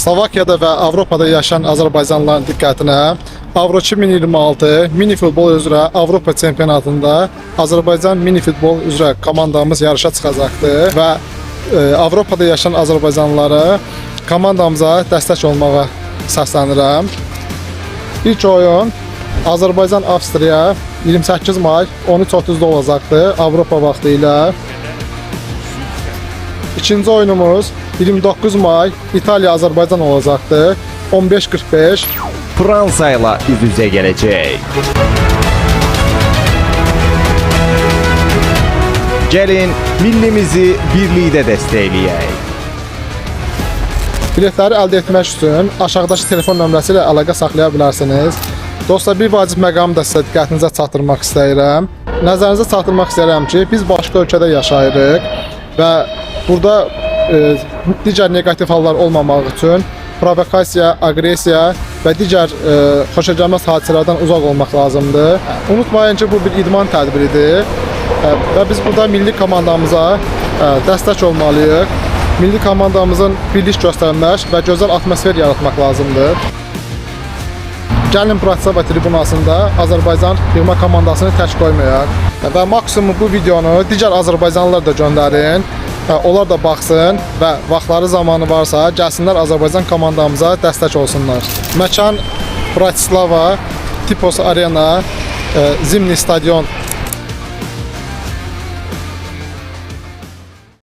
Slovakiyada və Avropada yaşayan Azərbaycanlıların diqqətinə Avro 2026 mini futbol üzrə Avropa çempionatında Azərbaycan mini futbol üzrə komandamız yarışa çıxacaqdır və Avropada yaşayan Azərbaycanlılara komandamıza dəstək olmağa səslənirəm. İlk oyun Azərbaycan-Avstriya 28 may 13:30-da olacaqdır Avropa vaxtı ilə. İkinci oyunumuz 29 may İtaliya-Azərbaycan olacaqdır 15:45. Fransa ilə üz-üzə gələcək. Gəlin millimizi birlikdə dəstəkləyək. Biletləri əldə etmək üçün aşağıdakı telefon nömrəsi ilə əlaqə saxlaya bilərsiniz. Dostlar, bir vacib məqamı da sizə diqqətinizə çatdırmaq istəyirəm. Nəzərinizə çatdırmaq istəyirəm ki, biz başqa ölkədə yaşayırıq və burada digər negativ hallar olmamaq üçün provokasiya, agresiya və digər xoşagəlməz hadisələrdən uzaq olmaq lazımdır. Unutmayın ki, bu bir idman tədbiridir və biz burada milli komandamıza dəstək olmalıyıq. Milli komandamızın birlik göstərmək və gözəl atmosfer yaratmaq lazımdır. Gəlin Bratislava tribunasında Azərbaycan yığma komandasını tək qoymayaq və maksimum bu videonu digər Azərbaycanlılar da göndərin. Onlar da baxsın və vaxtları zamanı varsa gəlsinlər Azərbaycan komandamıza dəstək olsunlar. Məkan Bratislava, Tipos Arena, Zimni stadion